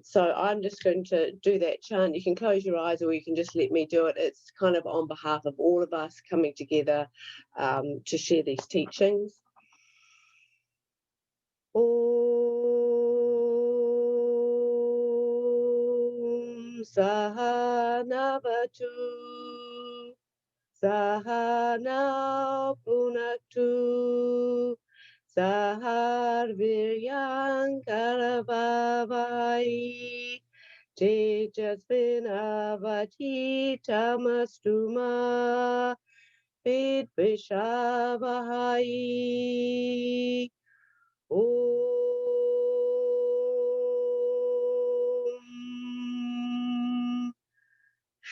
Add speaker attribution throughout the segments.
Speaker 1: So I'm just going to do that chant. You can close your eyes or you can just let me do it. It's kind of on behalf of all of us coming together to share these teachings. Om Sahana Vatu Sahana Punaktu Sahar Viryang Karavavai Tejasvinavati Tamastuma Vidvishavahai Om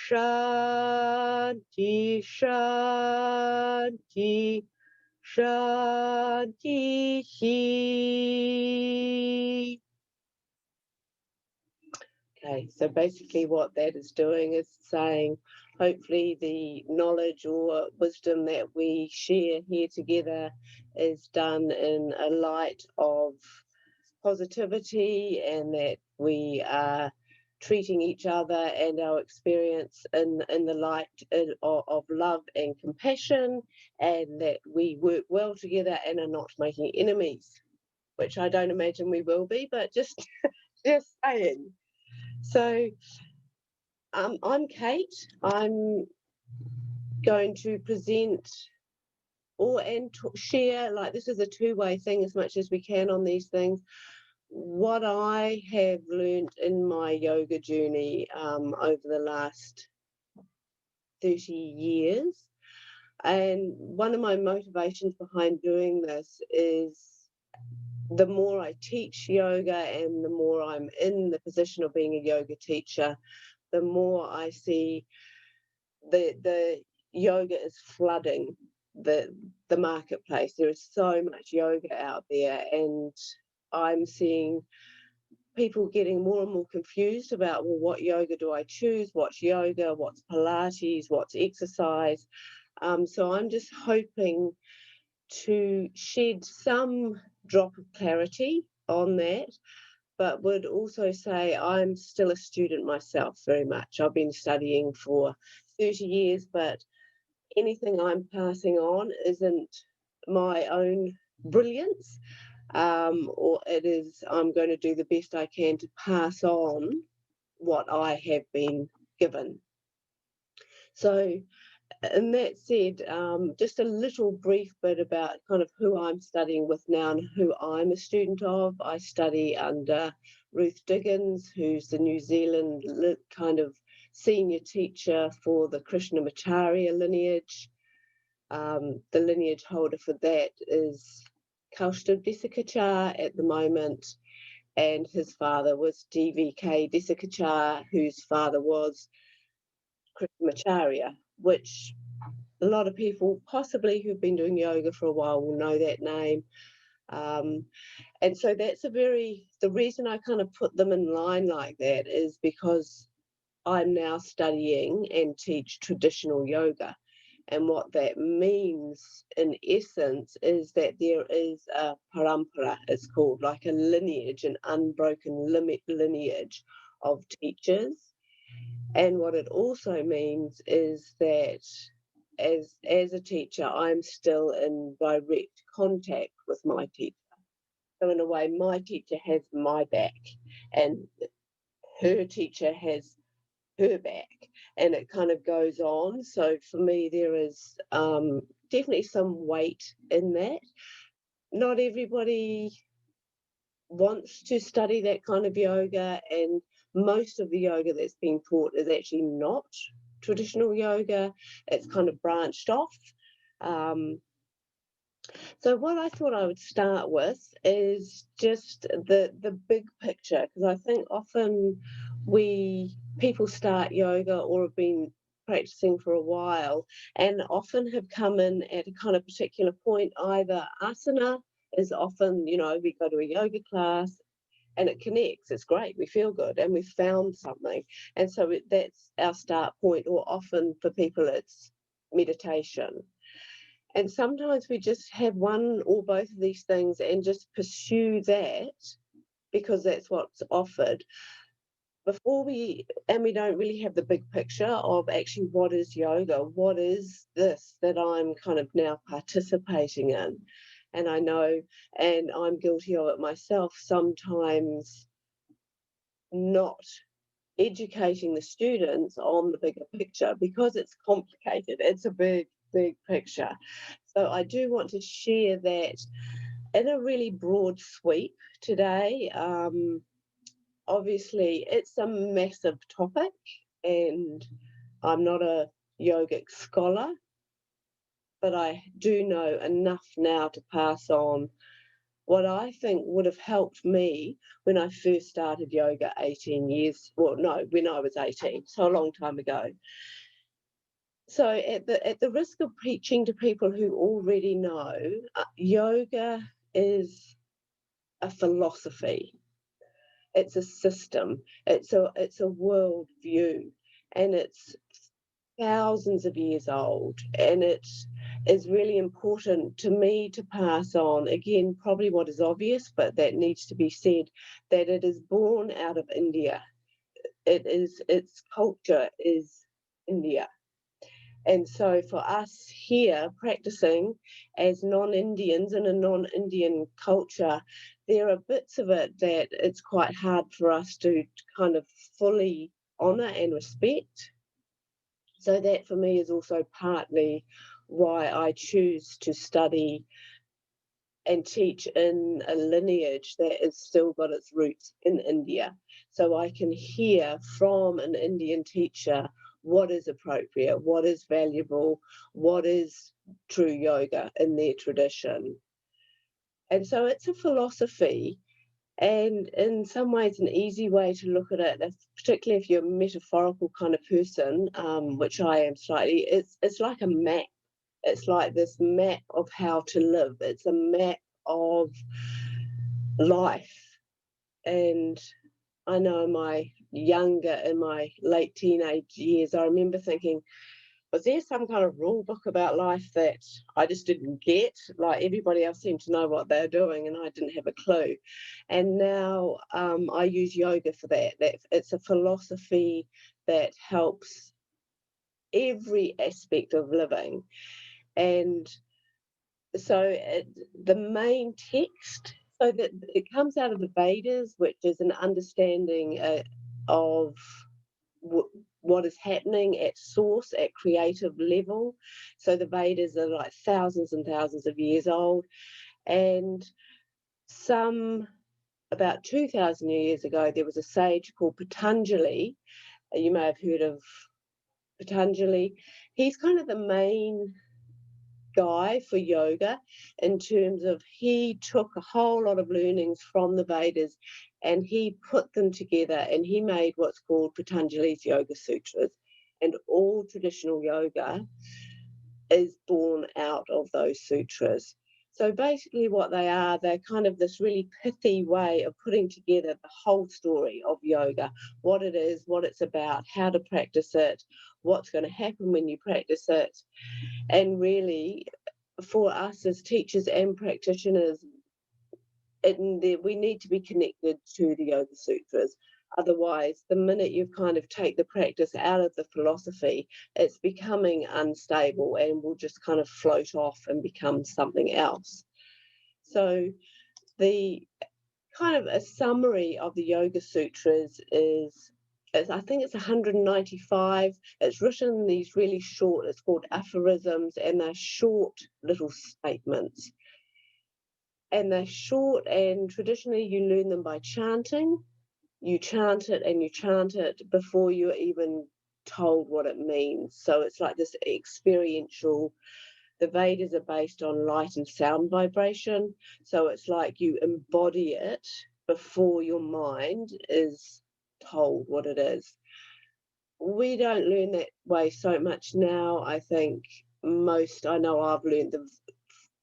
Speaker 1: Shanti Shanti Shanti. Okay, so basically what that is doing is saying, hopefully the knowledge or wisdom that we share here together is done in a light of positivity, and that we are treating each other and our experience in the light of love and compassion, and that we work well together and are not making enemies, which I don't imagine we will be, but just saying. So I'm Kate. I'm going to present and share, like this is a two-way thing as much as we can on these things, what I have learned in my yoga journey over the last 30 years. And one of my motivations behind doing this is the more I teach yoga and the more I'm in the position of being a yoga teacher, the more I see the yoga is flooding the marketplace. There is so much yoga out there, and I'm seeing people getting more and more confused about, well, what yoga do I choose? What's yoga? What's Pilates? What's exercise? So I'm just hoping to shed some drop of clarity on that, but would also say I'm still a student myself very much. I've been studying for 30 years, but anything I'm passing on isn't my own brilliance, or it is, I'm going to do the best I can to pass on what I have been given. So, and that said, just a little brief bit about kind of who I'm studying with now and who I'm a student of. I study under Ruth Diggins, who's the New Zealand kind of senior teacher for the Krishnamacharya lineage. The lineage holder for that is Kaustav Desikachar at the moment, and his father was DVK Desikachar, whose father was Krishnamacharya, which a lot of people possibly who've been doing yoga for a while will know that name. And so that's the reason I kind of put them in line like that is because I'm now studying and teach traditional yoga. And what that means, in essence, is that there is a parampara, it's called, like a lineage, an unbroken lineage of teachers. And what it also means is that as a teacher, I'm still in direct contact with my teacher. So in a way, my teacher has my back and her teacher has her back, and it kind of goes on. So for me, there is definitely some weight in that. Not everybody wants to study that kind of yoga, and most of the yoga that's being taught is actually not traditional yoga. It's kind of branched off. So what I thought I would start with is just the big picture, because I think often people start yoga or have been practicing for a while and often have come in at a kind of particular point. Either asana is often, we go to a yoga class and it connects, it's great, we feel good and we've found something, and so that's our start point. Or often for people it's meditation. And sometimes we just have one or both of these things and just pursue that because that's what's offered. We don't really have the big picture of actually what is yoga, what is this that I'm kind of now participating in. And I know, and I'm guilty of it myself, sometimes not educating the students on the bigger picture because it's complicated. It's a big, big picture. So I do want to share that in a really broad sweep today. Obviously, it's a massive topic, and I'm not a yogic scholar, but I do know enough now to pass on what I think would have helped me when I first started yoga 18 years, well, no, when I was 18, so a long time ago. So at the risk of preaching to people who already know, yoga is a philosophy. It's a system. It's a world view, and it's thousands of years old. And it is really important to me to pass on again, probably what is obvious, but that needs to be said, that it is born out of India. Its culture is India. And so for us here practicing as non-Indians in a non-Indian culture, there are bits of it that it's quite hard for us to kind of fully honour and respect. So that for me is also partly why I choose to study and teach in a lineage that has still got its roots in India. So I can hear from an Indian teacher what is appropriate, what is valuable, what is true yoga in their tradition. And so it's a philosophy, and in some ways an easy way to look at it, particularly if you're a metaphorical kind of person, which I am slightly, it's like a map. It's like this map of how to live. It's a map of life. And I know in my late teenage years, I remember thinking, was there some kind of rule book about life that I just didn't get? Like everybody else seemed to know what they're doing, and I didn't have a clue. And now I use yoga for that. That it's a philosophy that helps every aspect of living. And so the main text, so that it comes out of the Vedas, which is an understanding of what is happening at source, at creative level. So the Vedas are like thousands and thousands of years old, and about 2,000 years ago, there was a sage called Patanjali. You may have heard of Patanjali. He's kind of the main guy for yoga in terms of he took a whole lot of learnings from the Vedas and he put them together, and he made what's called Patanjali's Yoga Sutras. And all traditional yoga is born out of those sutras. So basically what they are, they're kind of this really pithy way of putting together the whole story of yoga, what it is, what it's about, how to practice it, what's going to happen when you practice it. And really, for us as teachers and practitioners, we need to be connected to the Yoga Sutras. Otherwise, the minute you kind of take the practice out of the philosophy, it's becoming unstable and will just kind of float off and become something else. So the kind of a summary of the Yoga Sutras is I think it's 195. It's written in these really short, it's called aphorisms, and they're short little statements. And they're short, and traditionally you learn them by chanting. You chant it and you chant it before you're even told what it means. So it's like this experiential. The Vedas are based on light and sound vibration. So it's like you embody it before your mind is told what it is. We don't learn that way so much now. I think I know I've learned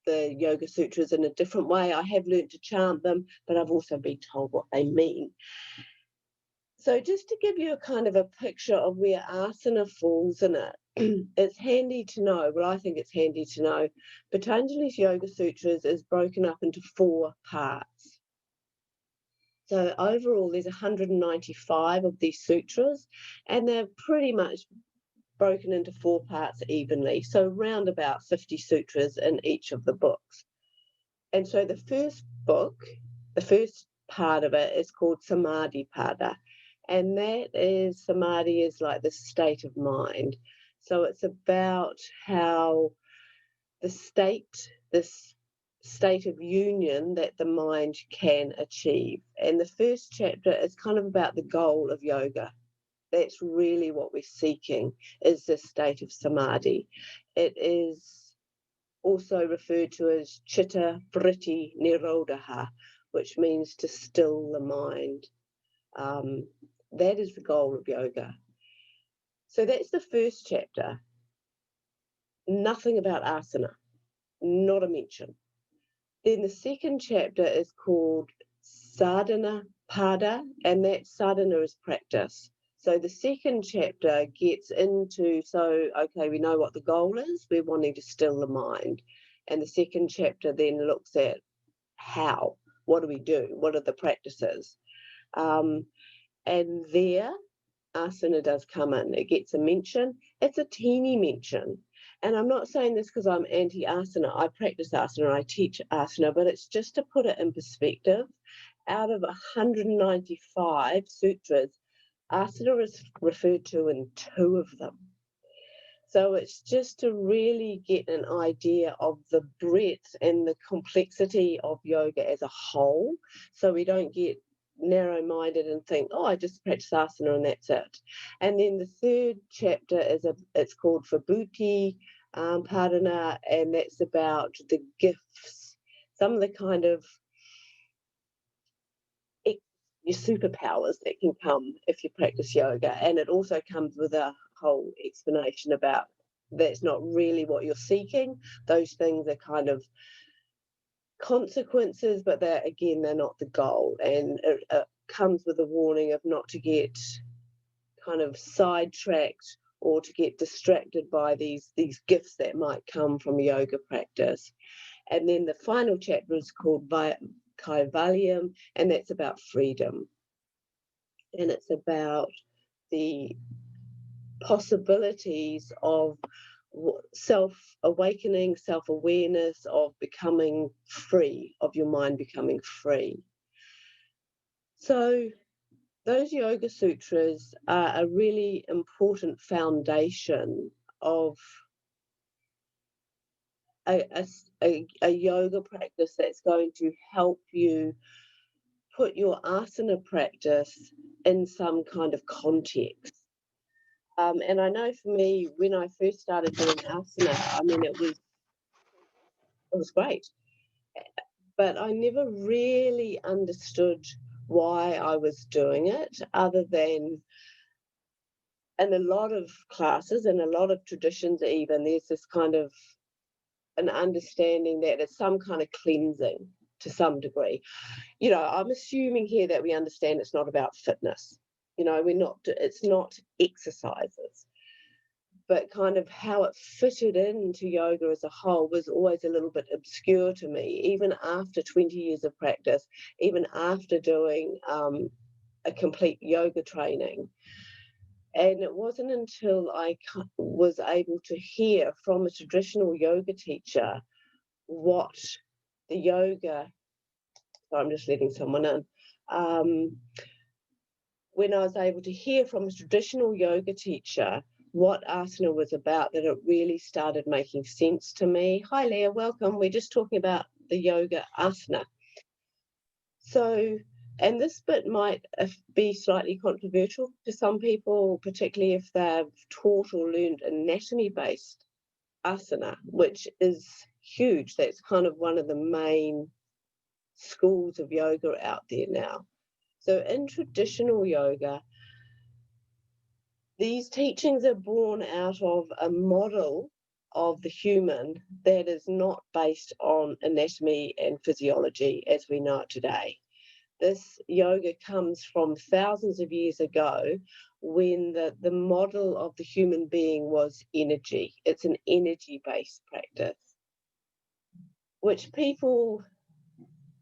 Speaker 1: the Yoga Sutras in a different way. I have learned to chant them, but I've also been told what they mean. So just to give you a kind of a picture of where asana falls in it, it's handy to know, well, I think it's handy to know, Patanjali's Yoga Sutras is broken up into 4 parts. So overall, there's 195 of these sutras, and they're pretty much broken into 4 parts evenly. So round about 50 sutras in each of the books. And so the first book, the first part of it is called Samadhi Pada. And that is, Samadhi is like the state of mind. So it's about how this state of union that the mind can achieve. And the first chapter is kind of about the goal of yoga. That's really what we're seeking, is this state of samadhi. It is also referred to as chitta vritti nirodha, which means to still the mind. That is the goal of yoga. So that's the first chapter. Nothing about asana, not a mention. Then the second chapter is called Sadhana Pada, and that sadhana is practice. So the second chapter gets into, okay, we know what the goal is, we're wanting to still the mind. And the second chapter then looks at how, what do we do, what are the practices? And there, asana does come in. It gets a mention. It's a teeny mention. And I'm not saying this because I'm anti-asana. I practice asana, I teach asana, but it's just to put it in perspective. Out of 195 sutras, asana is referred to in 2 of them. So it's just to really get an idea of the breadth and the complexity of yoga as a whole, so we don't get narrow-minded and think, oh, I just practice asana and that's it. And then the third chapter it's called Vibhuti Padana, and that's about the gifts, some of the kind of your superpowers that can come if you practice yoga. And it also comes with a whole explanation about that's not really what you're seeking. Those things are kind of consequences, but they're not the goal. And it comes with a warning of not to get kind of sidetracked or to get distracted by these gifts that might come from yoga practice. And then the final chapter is called Kaivalyam, and that's about freedom. And it's about the possibilities of self-awakening, self-awareness, of becoming free, of your mind becoming free. So those yoga sutras are a really important foundation of a yoga practice that's going to help you put your asana practice in some kind of context. And I know for me, when I first started doing asana, I mean, it was great, but I never really understood why I was doing it, other than in a lot of classes and a lot of traditions even, there's this kind of an understanding that it's some kind of cleansing to some degree. I'm assuming here that we understand it's not about fitness. It's not exercises, but kind of how it fitted into yoga as a whole was always a little bit obscure to me, even after 20 years of practice, even after doing a complete yoga training. And it wasn't until I was able to hear from a traditional yoga teacher what the yoga, so I'm just letting someone in, when I was able to hear from a traditional yoga teacher what asana was about, that it really started making sense to me. Hi Leah, welcome. We're just talking about the yoga asana. So, and this bit might be slightly controversial to some people, particularly if they've taught or learned anatomy-based asana, which is huge. That's kind of one of the main schools of yoga out there now. So in traditional yoga, these teachings are born out of a model of the human that is not based on anatomy and physiology as we know it today. This yoga comes from thousands of years ago, when the model of the human being was energy. It's an energy-based practice, which people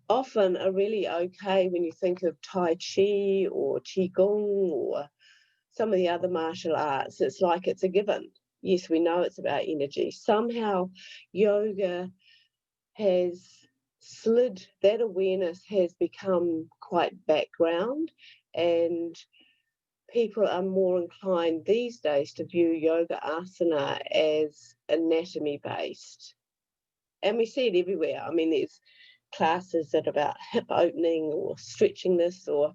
Speaker 1: often are really okay when you think of Tai Chi or Qigong or some of the other martial arts. It's like it's a given. Yes, we know it's about energy. Somehow yoga has slid, that awareness has become quite background, and people are more inclined these days to view yoga asana as anatomy based. And we see it everywhere. I mean, there's classes that are about hip opening or stretching this, or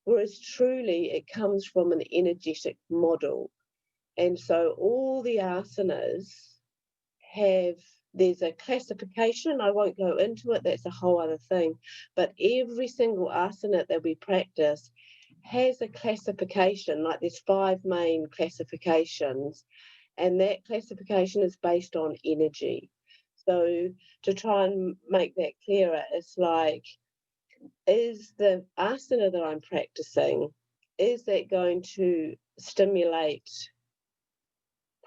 Speaker 1: whereas truly it comes from an energetic model. And so all the asanas have, there's a classification. I won't go into it, that's a whole other thing. But every single asana that we practice has a classification, like there's 5 main classifications, and that classification is based on energy. So to try and make that clearer, it's like, is the asana that I'm practicing, is that going to stimulate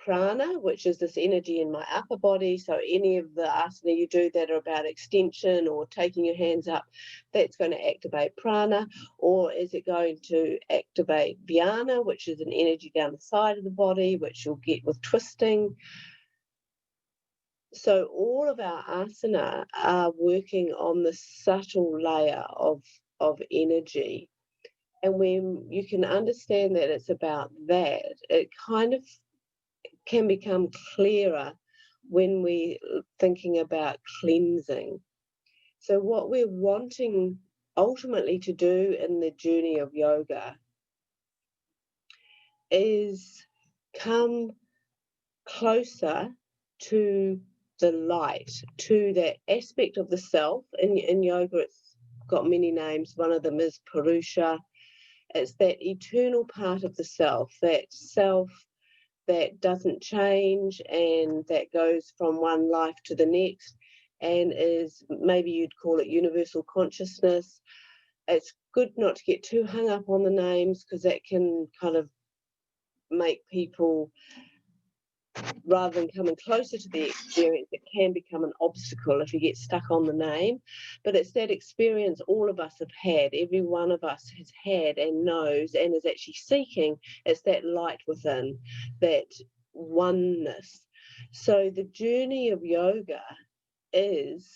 Speaker 1: prana, which is this energy in my upper body? So any of the asana you do that are about extension or taking your hands up, that's going to activate prana. Or is it going to activate dhyana, which is an energy down the side of the body, which you'll get with twisting? So all of our asana are working on the subtle layer of energy. And when you can understand that it's about that, it kind of can become clearer when we're thinking about cleansing. So what we're wanting ultimately to do in the journey of yoga is come closer to the light, to that aspect of the self. In yoga, it's got many names. One of them is Purusha. It's that eternal part of the self that doesn't change and that goes from one life to the next, and is, maybe you'd call it, universal consciousness. It's good not to get too hung up on the names, because that can kind of make people, rather than coming closer to the experience, it can become an obstacle if you get stuck on the name. But it's that experience all of us have had, every one of us has had and knows and is actually seeking. It's that light within, that oneness. So the journey of yoga is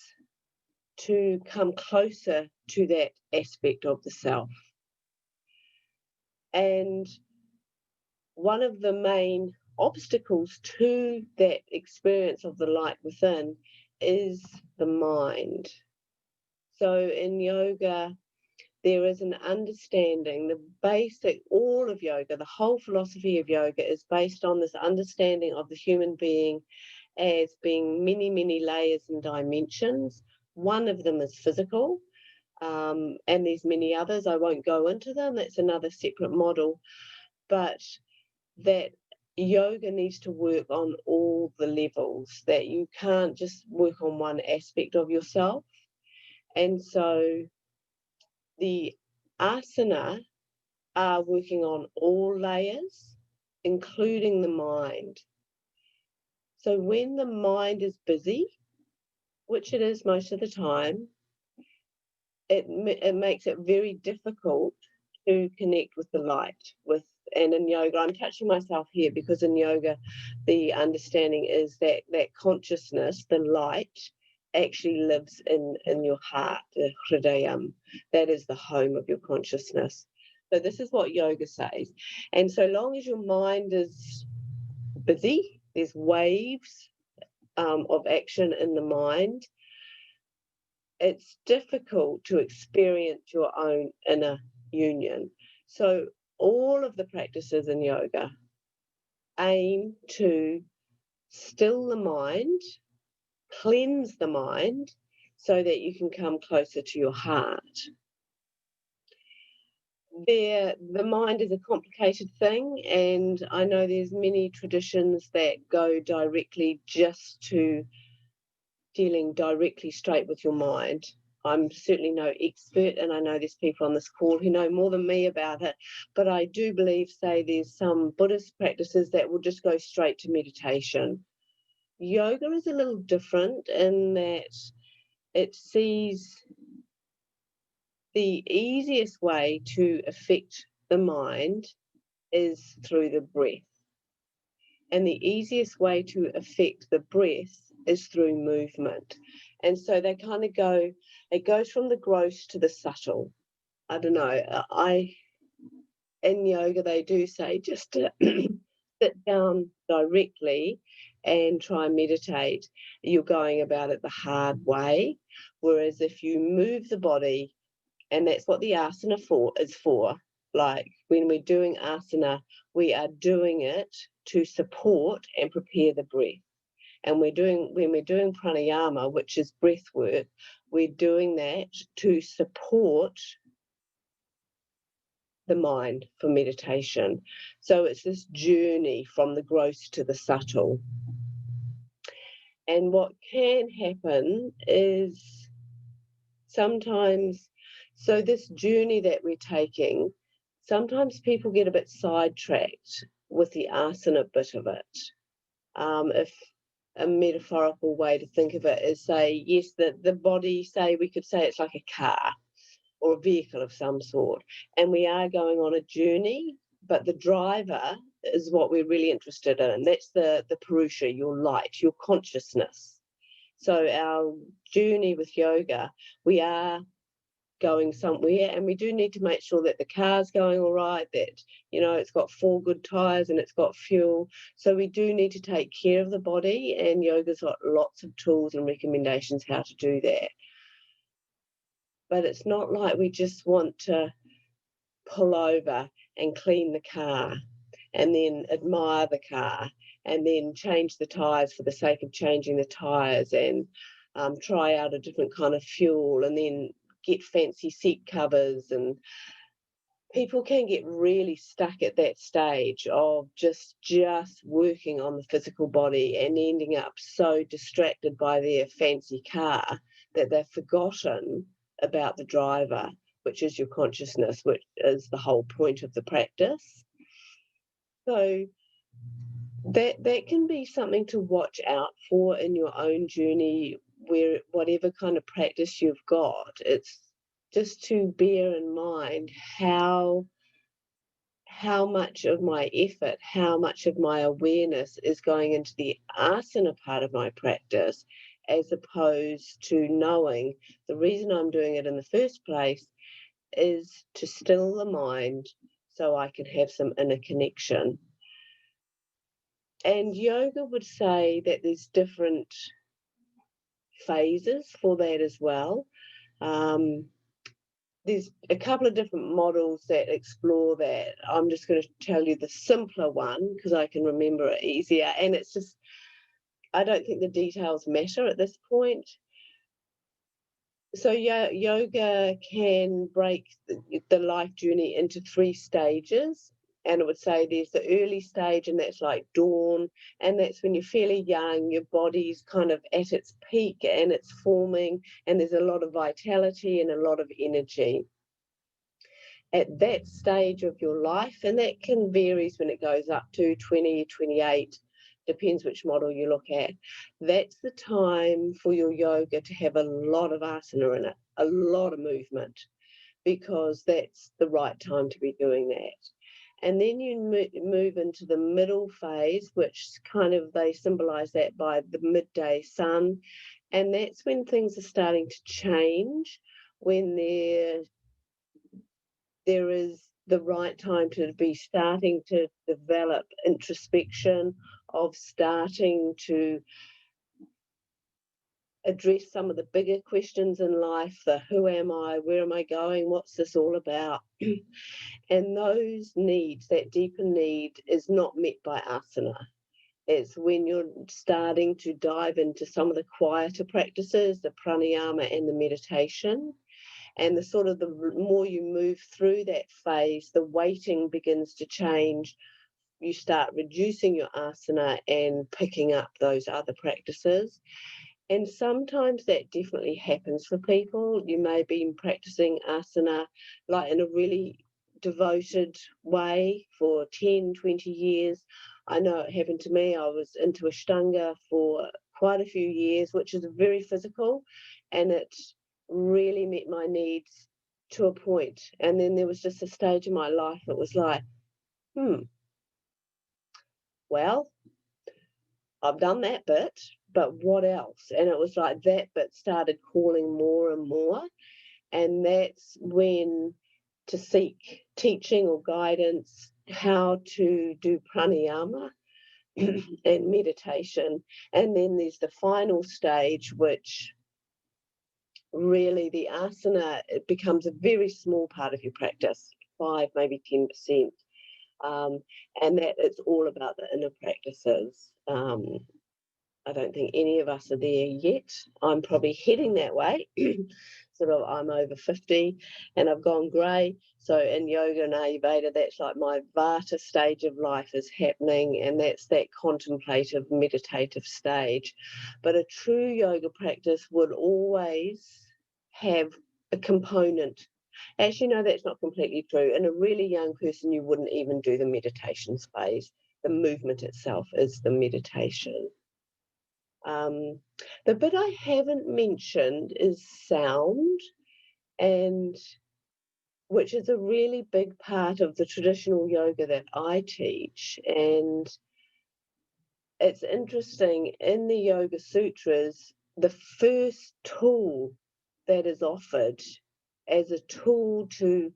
Speaker 1: to come closer to that aspect of the self. And one of the main obstacles to that experience of the light within is the mind. So in yoga, there is an understanding, the basic, all of yoga, the whole philosophy of yoga is based on this understanding of the human being as being many, many layers and dimensions. One of them is physical, and there's many others. I won't go into them. That's another separate model. But that yoga needs to work on all the levels, that you can't just work on one aspect of yourself. And so the asana are working on all layers, including the mind. So when the mind is busy, which it is most of the time, it makes it very difficult to connect with the light. And in yoga, I'm touching myself here because in yoga, the understanding is that consciousness, the light, actually lives in your heart, the hridayam. That is the home of your consciousness. So this is what yoga says. And so long as your mind is busy, there's waves of action in the mind, it's difficult to experience your own inner union. So all of the practices in yoga aim to still the mind, cleanse the mind, so that you can come closer to your heart. The mind is a complicated thing, and I know there's many traditions that go directly just to dealing directly straight with your mind. I'm certainly no expert, and I know there's people on this call who know more than me about it, but I do believe, say, there's some Buddhist practices that will just go straight to meditation. Yoga is a little different in that it sees the easiest way to affect the mind is through the breath. And the easiest way to affect the breath is through movement. And so they kind of it goes from the gross to the subtle. I don't know. In yoga, they do say just to sit down directly and try and meditate. You're going about it the hard way. Whereas if you move the body, and that's what the asana is for. Like when we're doing asana, we are doing it to support and prepare the breath. And when we're doing pranayama, which is breath work, we're doing that to support the mind for meditation. So it's this journey from the gross to the subtle. And what can happen is sometimes, so this journey that we're taking, sometimes people get a bit sidetracked with the asana bit of it. If a metaphorical way to think of it is, say, yes, the body, say, we could say it's like a car or a vehicle of some sort, and we are going on a journey, but the driver is what we're really interested in. That's the Purusha, your light, your consciousness. So our journey with yoga, we are going somewhere, and we do need to make sure that the car's going all right, that it's got 4 good tires and it's got fuel. So we do need to take care of the body, and yoga's got lots of tools and recommendations how to do that. But it's not like we just want to pull over and clean the car and then admire the car and then change the tires for the sake of changing the tires, and try out a different kind of fuel, and then get fancy seat covers. And people can get really stuck at that stage of just working on the physical body and ending up so distracted by their fancy car that they've forgotten about the driver, which is your consciousness, which is the whole point of the practice. So that can be something to watch out for in your own journey, where whatever kind of practice you've got, it's just to bear in mind how much of my effort, how much of my awareness is going into the asana part of my practice, as opposed to knowing the reason I'm doing it in the first place is to still the mind so I can have some inner connection. And yoga would say that there's different phases for that as well. There's a couple of different models that explore that. I'm just going to tell you the simpler one because I can remember it easier. And it's just, I don't think the details matter at this point. So yoga can break the life journey into 3 stages. And I would say there's the early stage, and that's like dawn. And that's when you're fairly young, your body's kind of at its peak and it's forming, and there's a lot of vitality and a lot of energy at that stage of your life. And that can varies when it goes up to 20, 28, depends which model you look at. That's the time for your yoga to have a lot of asana in it, a lot of movement, because that's the right time to be doing that. And then you move into the middle phase, which kind of, they symbolize that by the midday sun. And that's when things are starting to change, when there is the right time to be starting to develop introspection, of starting to address some of the bigger questions in life, the who am I, where am I going, what's this all about? And those needs, that deeper need, is not met by asana. It's when you're starting to dive into some of the quieter practices, the pranayama and the meditation. And the more you move through that phase, the weighting begins to change. You start reducing your asana and picking up those other practices. And sometimes that definitely happens for people. You may be practicing asana like in a really devoted way for 10, 20 years. I know it happened to me. I was into Ashtanga for quite a few years, which is very physical, and it really met my needs to a point. And then there was just a stage in my life that was like, well, I've done that bit, but what else? And it was like that bit started calling more and more. And that's when to seek teaching or guidance, how to do pranayama and meditation. And then there's the final stage, which really the asana, it becomes a very small part of your practice, 5, maybe 10%. And that it's all about the inner practices. I don't think any of us are there yet. I'm probably heading that way. Sort of, I'm over 50 and I've gone grey. So in yoga and Ayurveda, that's like my vata stage of life is happening, and that's that contemplative, meditative stage. But a true yoga practice would always have a component. As you know, that's not completely true. In a really young person, you wouldn't even do the meditations phase. The movement itself is the meditation. The bit I haven't mentioned is sound, and which is a really big part of the traditional yoga that I teach. And it's interesting, in the Yoga Sutras, the first tool that is offered as a tool to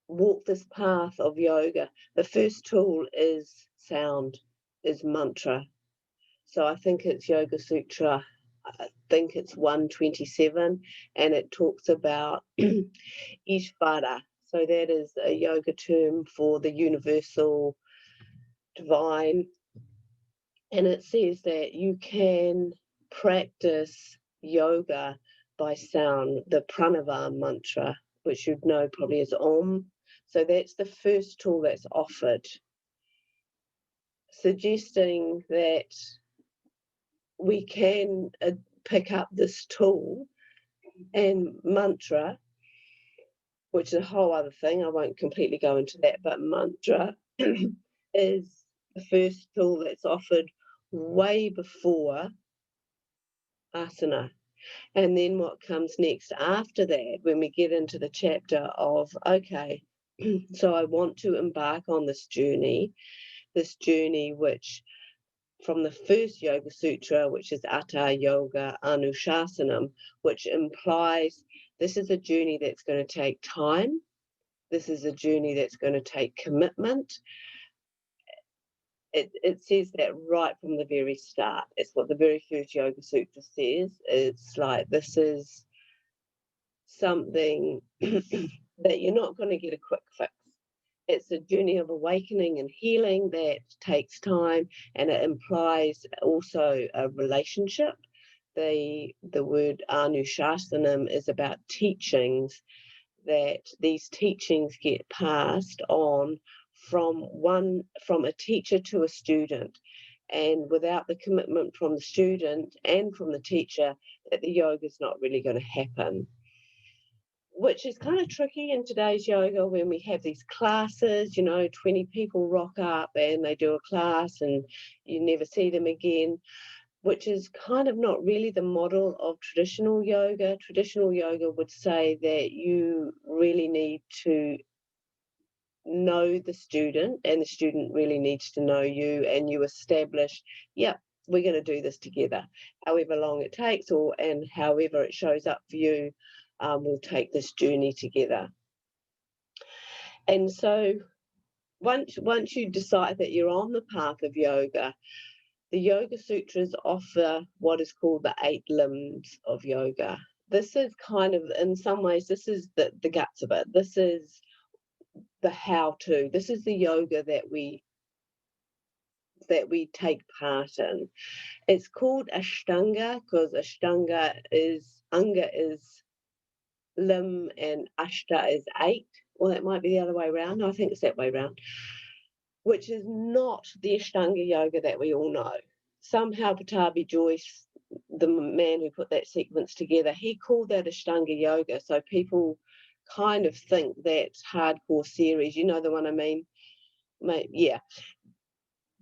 Speaker 1: walk this path of yoga, the first tool is sound, is mantra. So I think it's Yoga Sutra, I think it's 127, and it talks about Ishvara. So that is a yoga term for the universal divine. And it says that you can practice yoga by sound, the pranava mantra, which you'd know probably as Om. So that's the first tool that's offered, suggesting that we can pick up this tool. And mantra, which is a whole other thing, I won't completely go into that, but mantra is the first tool that's offered way before asana. And then what comes next after that, when we get into the chapter of, okay, so I want to embark on this journey which from the first Yoga Sutra, which is Atta Yoga Anushasanam, which implies this is a journey that's going to take time. This is a journey that's going to take commitment. It says that right from the very start. It's what the very first Yoga Sutra says. It's like, this is something that you're not going to get a quick fix. It's a journey of awakening and healing that takes time, and it implies also a relationship. The word Anushasanam is about teachings, that these teachings get passed on from a teacher to a student, and without the commitment from the student and from the teacher, that the yoga is not really going to happen. Which is kind of tricky in today's yoga, when we have these classes, 20 people rock up and they do a class and you never see them again, which is kind of not really the model of traditional yoga. Traditional yoga would say that you really need to know the student, and the student really needs to know you, and you establish, we're going to do this together, however long it takes, and however it shows up for you. We'll take this journey together. And so once you decide that you're on the path of yoga, the Yoga Sutras offer what is called the 8 limbs of yoga. This is kind of, in some ways, this is the guts of it. This is the how-to. This is the yoga that we take part in. It's called Ashtanga because Anga is limb and Ashta is 8. Well, that might be the other way around. No, I think it's that way around. Which is not the Ashtanga yoga that we all know. Somehow Patabi Joyce, the man who put that sequence together, he called that Ashtanga yoga. So people kind of think that's hardcore series. You know the one I mean? Yeah.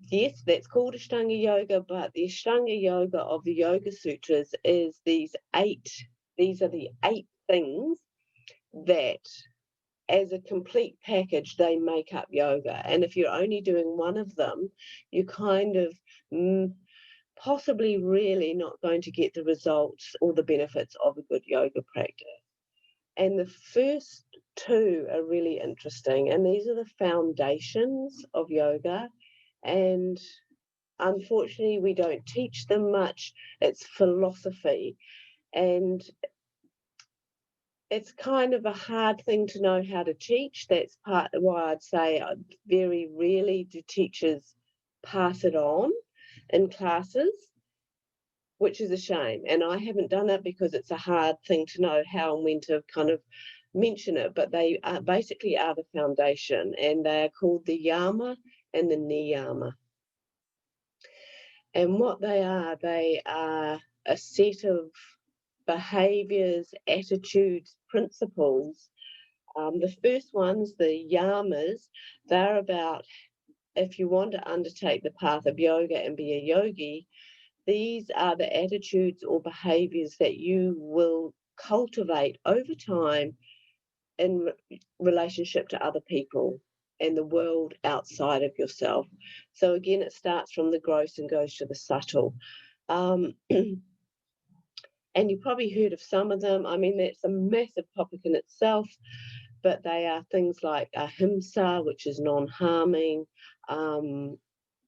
Speaker 1: Yes, that's called Ashtanga yoga, but the Ashtanga yoga of the Yoga Sutras is these are the 8 things that as a complete package, they make up yoga. And if you're only doing one of them, you kind of possibly really not going to get the results or the benefits of a good yoga practice. And the first two are really interesting, and these are the foundations of yoga. And unfortunately, we don't teach them much. It's philosophy, and it's kind of a hard thing to know how to teach. That's part of why I'd say very rarely do teachers pass it on in classes, which is a shame. And I haven't done it because it's a hard thing to know how and when to kind of mention it, but they basically are the foundation, and they are called the yama and the niyama. And what they are a set of behaviors, attitudes, principles. The first ones, the yamas, they're about if you want to undertake the path of yoga and be a yogi, these are the attitudes or behaviors that you will cultivate over time in relationship to other people and the world outside of yourself. So again, it starts from the gross and goes to the subtle. And you've probably heard of some of them. I mean, that's a massive topic in itself, but they are things like ahimsa, which is non-harming,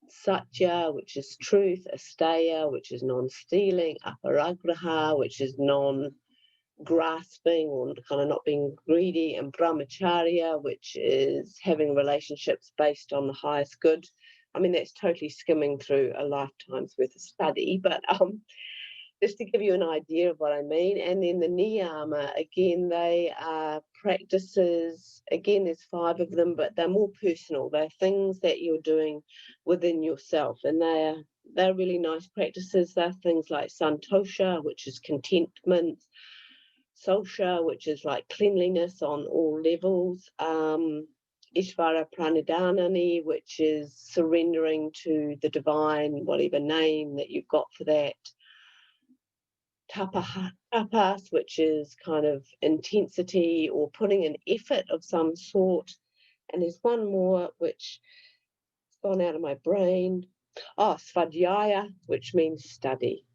Speaker 1: satya, which is truth, asteya, which is non-stealing, aparagraha, which is non-grasping or kind of not being greedy, and brahmacharya, which is having relationships based on the highest good. I mean, that's totally skimming through a lifetime's worth of study, but just to give you an idea of what I mean. And then the niyama, again, they are practices. Again, there's 5 of them, but they're more personal. They're things that you're doing within yourself, and they're really nice practices. They're things like santosha, which is contentment, Solsha, which is like cleanliness on all levels, Ishvara Pranidhanani, which is surrendering to the divine, whatever name that you've got for that, tapas, which is kind of intensity or putting an effort of some sort. And there's one more which has gone out of my brain. Svadhyaya, which means study.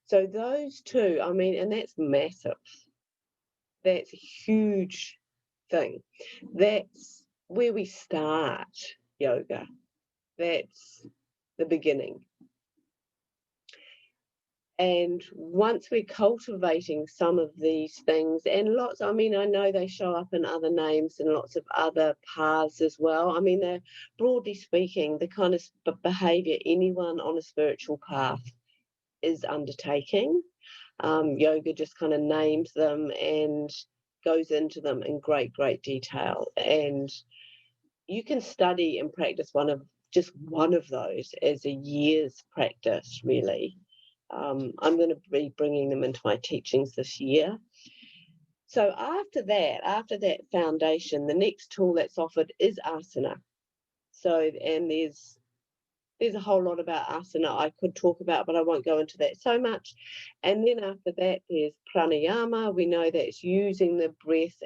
Speaker 1: So those two, I mean, and that's massive. That's a huge thing. That's where we start yoga. That's the beginning. And once we're cultivating some of these things, and lots, I mean, I know they show up in other names and lots of other paths as well. I mean, they're broadly speaking, the kind of behavior anyone on a spiritual path is undertaking. Yoga just kind of names them and goes into them in great, great detail. And you can study and practice just one of those as a year's practice, really. I'm going to be bringing them into my teachings this year. So after that foundation, the next tool that's offered is asana. So, and there's a whole lot about asana I could talk about, but I won't go into that so much. And then after that, there's pranayama. We know that it's using the breath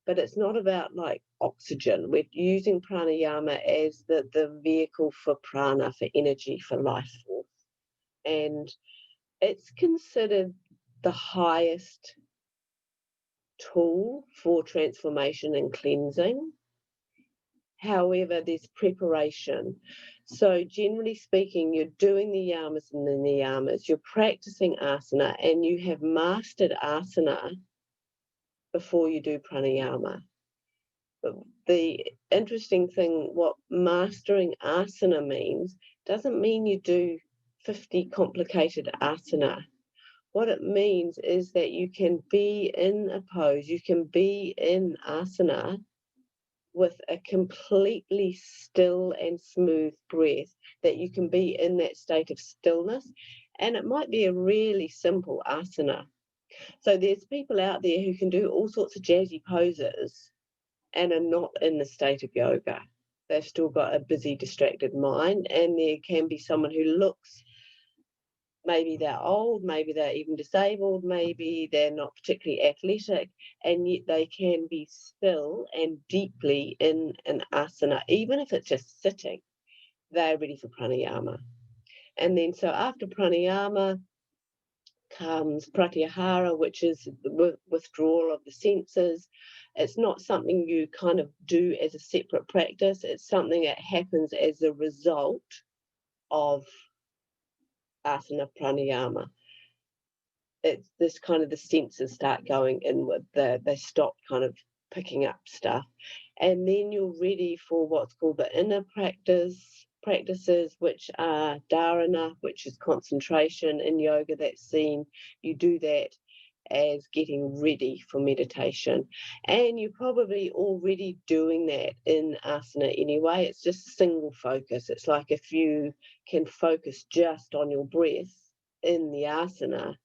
Speaker 1: but it's not about like oxygen. We're using pranayama as the vehicle for prana, for energy, for life force. And it's considered the highest tool for transformation and cleansing. However, there's preparation. So generally speaking, you're doing the yamas and the niyamas, you're practicing asana, and you have mastered asana before you do pranayama. But the interesting thing, what mastering asana means, doesn't mean you do 50 complicated asana. What it means is that you can be in a pose, you can be in asana with a completely still and smooth breath, that you can be in that state of stillness. And it might be a really simple asana. So there's people out there who can do all sorts of jazzy poses and are not in the state of yoga. They've still got a busy, distracted mind, and there can be someone who looks maybe they're old, maybe they're even disabled, maybe they're not particularly athletic, and yet they can be still and deeply in an asana. Even if it's just sitting, they're ready for pranayama. And then so after pranayama comes pratyahara, which is the withdrawal of the senses. It's not something you kind of do as a separate practice. It's something that happens as a result of asana pranayama. It's this kind of, the senses start going inward. They stop kind of picking up stuff. And then you're ready for what's called the inner practices, which are dharana, which is concentration in yoga. That's seen, you do that as getting ready for meditation. And you're probably already doing that in asana anyway. It's just single focus. It's like if you can focus just on your breath in the asana,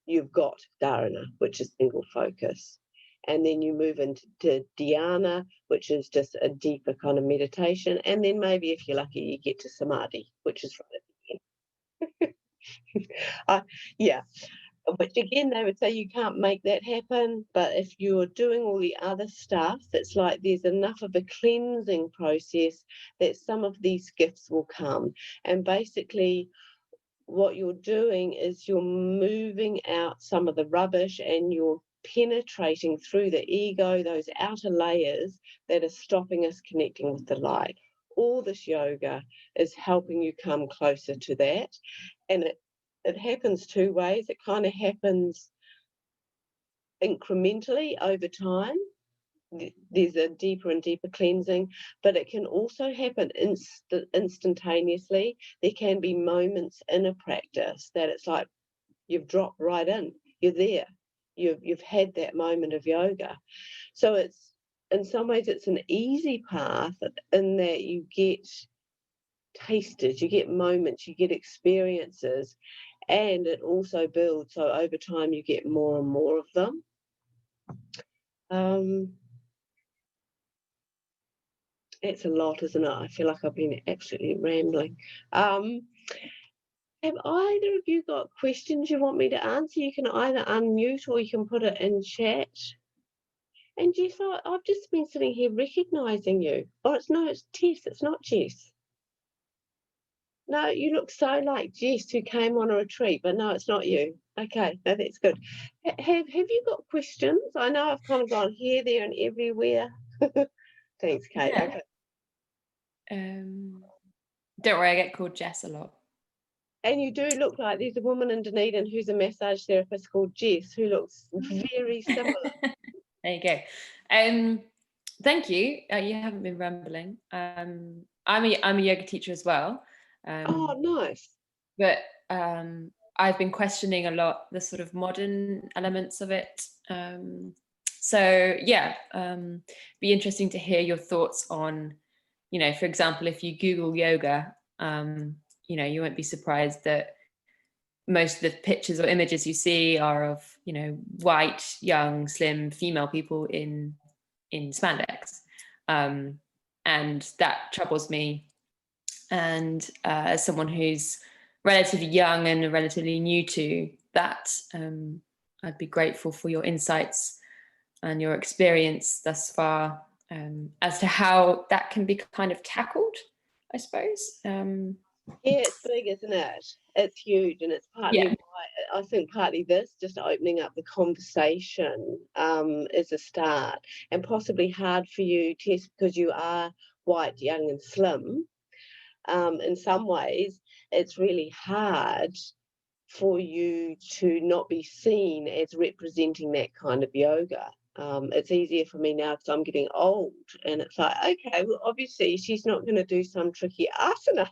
Speaker 1: you've got dharana, which is single focus. And then you move into dhyana, which is just a deeper kind of meditation. And then maybe if you're lucky, you get to samadhi, which is right at the end. Yeah, which again, they would say you can't make that happen. But if you're doing all the other stuff, it's like there's enough of a cleansing process that some of these gifts will come. And basically, what you're doing is you're moving out some of the rubbish, and you're penetrating through the ego, those outer layers that are stopping us connecting with the light. All this yoga is helping you come closer to that. And it happens two ways. It kind of happens incrementally over time. There's a deeper and deeper cleansing, but it can also happen instantaneously. There can be moments in a practice that it's like you've dropped right in, you're there, you've had that moment of yoga. So it's, in some ways, it's an easy path in that you get tasted, you get moments, you get experiences, and it also builds. So over time, you get more and more of them. It's a lot, isn't it? I feel like I've been absolutely rambling. Have either of you got questions you want me to answer? You can either unmute or you can put it in chat. And Jess, I've just been sitting here recognising you. Oh, it's Tess, it's not Jess. No, you look so like Jess, who came on a retreat, but no, it's not you. Okay, no, that's good. Have you got questions? I know I've kind of gone here, there, and everywhere. Thanks, Kate.
Speaker 2: Yeah.
Speaker 1: Okay.
Speaker 2: Don't worry, I get called Jess a lot.
Speaker 1: And you do look like, there's a woman in Dunedin who's a massage therapist called Jess, who looks very similar.
Speaker 2: There you go. Thank you. You haven't been rambling. I'm a yoga teacher as well.
Speaker 1: Oh, nice.
Speaker 2: But I've been questioning a lot the sort of modern elements of it. So yeah, be interesting to hear your thoughts on, for example, if you Google yoga, you won't be surprised that most of the pictures or images you see are of, white, young, slim female people in spandex. And that troubles me. And as someone who's relatively young and relatively new to that, I'd be grateful for your insights and your experience thus far, as to how that can be kind of tackled, I suppose.
Speaker 1: Yeah, it's big, isn't it? It's huge, and it's partly why I think partly this, just opening up the conversation, is a start, and possibly hard for you, Tess, because you are white, young, and slim. In some ways, it's really hard for you to not be seen as representing that kind of yoga. It's easier for me now because I'm getting old, and it's like, okay, well, obviously she's not going to do some tricky asana.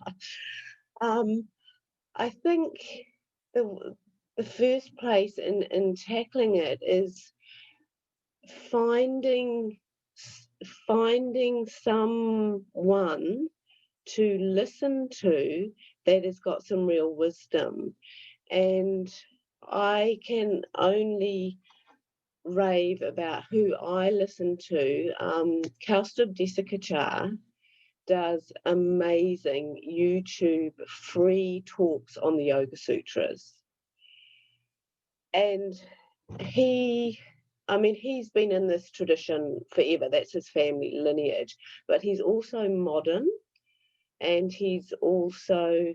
Speaker 1: I think the first place in tackling it is finding someone to listen to that has got some real wisdom. And I can only rave about who I listen to. Kaustubh Desikachar does amazing YouTube free talks on the Yoga Sutras. And he's been in this tradition forever. That's his family lineage. But he's also modern, and he's also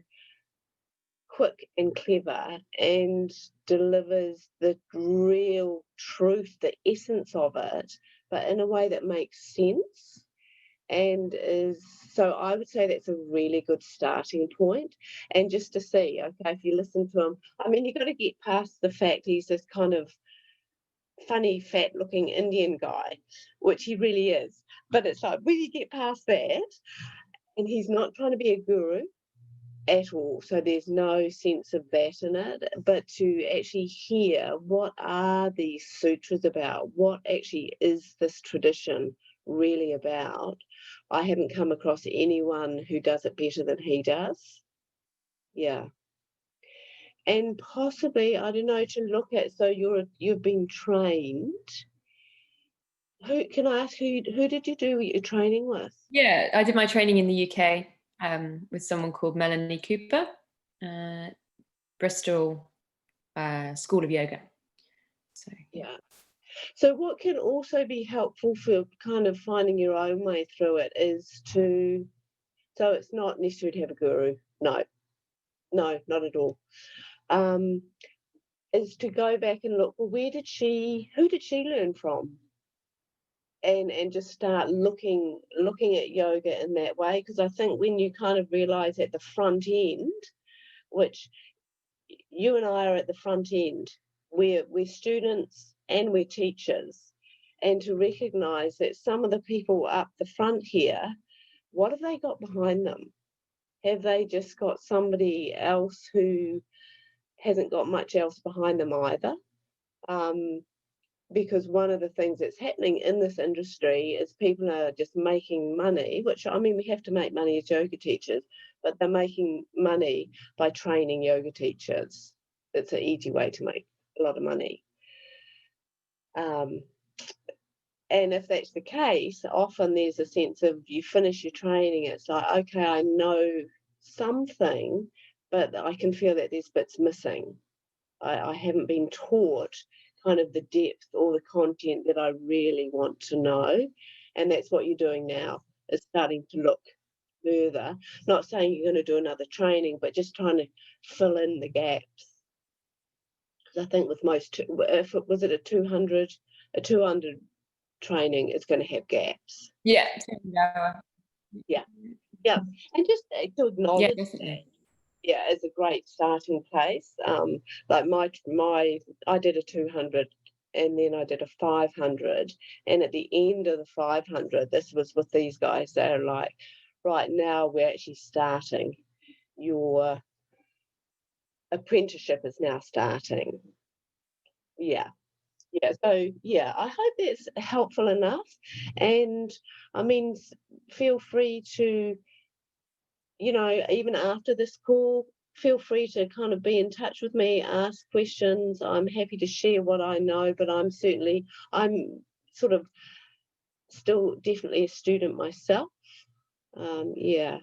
Speaker 1: quick and clever, and delivers the real truth, the essence of it, but in a way that makes sense. And so I would say that's a really good starting point. And just to see, okay, if you listen to him, you've got to get past the fact he's this kind of funny, fat looking Indian guy, which he really is. But it's like, when you get past that, and he's not trying to be a guru at all, so there's no sense of that in it, but to actually hear, what are these sutras about? What actually is this tradition really about? I haven't come across anyone who does it better than he does. Yeah. And possibly, I don't know, to look at, so you've been trained. Who can I ask, who did you do your training with?
Speaker 2: Yeah, I did my training in the UK with someone called Melanie Cooper, Bristol School of Yoga. So
Speaker 1: yeah. So what can also be helpful for kind of finding your own way through it is so it's not necessary to have a guru. No, not at all. Is to go back and look, well, who did she learn from? And just start looking at yoga in that way, because I think when you kind of realize at the front end, which you and I are at the front end, we're students and we're teachers, and to recognize that some of the people up the front here, what have they got behind them? Have they just got somebody else who hasn't got much else behind them either? Because one of the things that's happening in this industry is people are just making money, which, we have to make money as yoga teachers, but they're making money by training yoga teachers. It's an easy way to make a lot of money. And if that's the case, often there's a sense of, you finish your training, it's like, okay, I know something, but I can feel that there's bits missing. I haven't been taught kind of the depth or the content that I really want to know. And that's what you're doing now, is starting to look further. Not saying you're going to do another training, but just trying to fill in the gaps. Because I think with most, if it was at a 200 training, it's going to have gaps.
Speaker 2: Yeah.
Speaker 1: Yeah. And just to acknowledge
Speaker 2: definitely.
Speaker 1: that. Yeah, it's a great starting place. Like I did a 200, and then I did a 500, and at the end of the 500, this was with these guys. They're like, right now we're actually starting. Your apprenticeship is now starting. Yeah. So I hope that's helpful enough. And feel free to, even after this call, feel free to kind of be in touch with me, ask questions. I'm happy to share what I know, but I'm sort of still definitely a student myself. Yeah.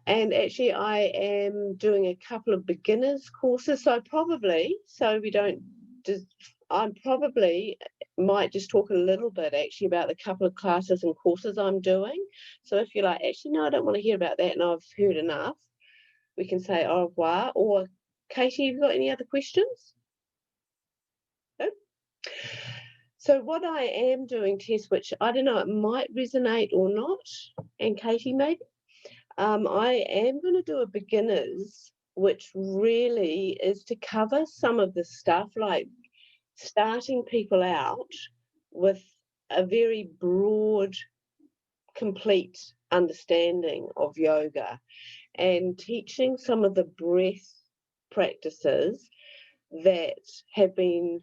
Speaker 1: And actually, I am doing a couple of beginners courses. So I probably might just talk a little bit actually about the couple of classes and courses I'm doing. So if you're like, actually, no, I don't want to hear about that, and I've heard enough, we can say au revoir. Or Katie, have you got any other questions? No? So what I am doing, Tess, which I don't know, it might resonate or not, and Katie maybe, I am going to do a beginners, which really is to cover some of the stuff, like starting people out with a very broad, complete understanding of yoga, and teaching some of the breath practices that have been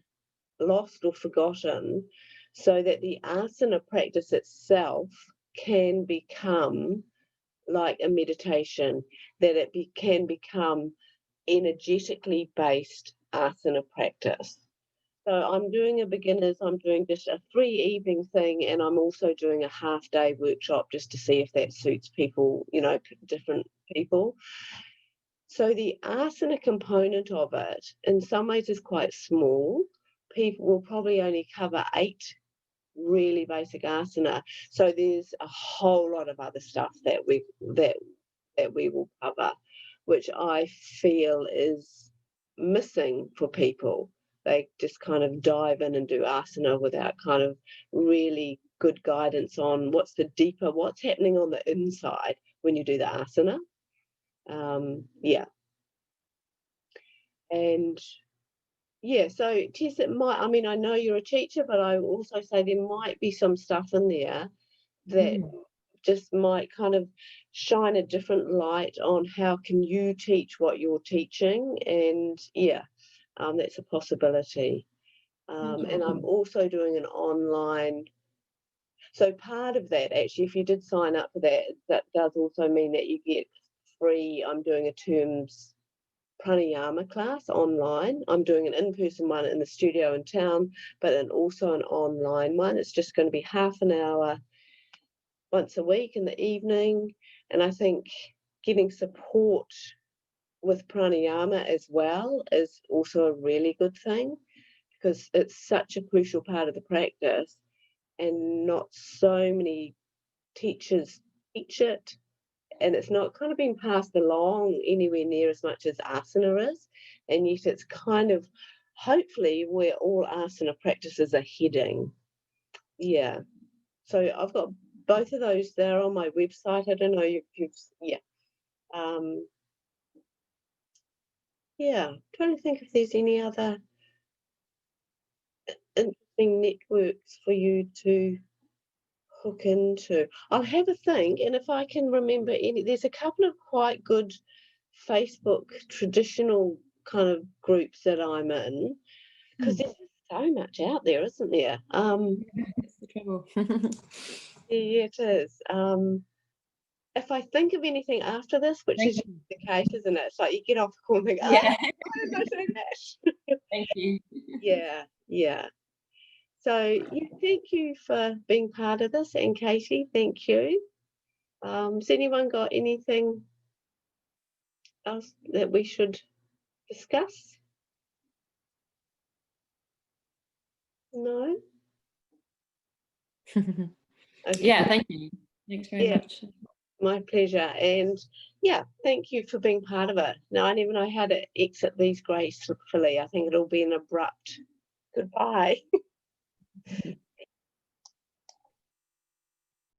Speaker 1: lost or forgotten, so that the asana practice itself can become like a meditation, that it can become energetically based asana practice. So I'm doing a beginners, I'm doing just a 3-evening thing, and I'm also doing a half-day workshop just to see if that suits people, different people. So the asana component of it, in some ways, is quite small. People will probably only cover 8 really basic asana. So there's a whole lot of other stuff that we will cover, which I feel is missing for people. They just kind of dive in and do asana without kind of really good guidance on what's happening on the inside when you do the asana. Yeah. And yeah, so Tess, I know you're a teacher, but I also say there might be some stuff in there that just might kind of shine a different light on how can you teach what you're teaching. And yeah, that's a possibility. And I'm also doing an online. So part of that, actually, if you did sign up for that, that does also mean that you get free. I'm doing a terms pranayama class online. I'm doing an in-person one in the studio in town, but then also an online one. It's just going to be half an hour once a week in the evening. And I think getting support with pranayama as well is also a really good thing, because it's such a crucial part of the practice, and not so many teachers teach it, and it's not kind of being passed along anywhere near as much as asana is, and yet it's kind of hopefully where all asana practices are heading. Yeah, so I've got both of those there on my website. I don't know if you've um trying to think if there's any other interesting networks for you to hook into. I'll have a think, and if I can remember any, there's a couple of quite good Facebook traditional kind of groups that I'm in, because there's so much out there, isn't there?
Speaker 2: That's the trouble.
Speaker 1: Yeah, it is. If I think of anything after this, which is the case, isn't it? It's like you get off the call and think,
Speaker 2: Yeah.
Speaker 1: why did I say that?
Speaker 2: Thank you.
Speaker 1: Yeah. So thank you for being part of this, and Katie, thank you. Has anyone got anything else that we should discuss? No? Okay.
Speaker 2: Yeah, thank you. Thanks very much.
Speaker 1: My pleasure. And thank you for being part of it. Now, I never know how to exit these gracefully. I think it'll be an abrupt goodbye.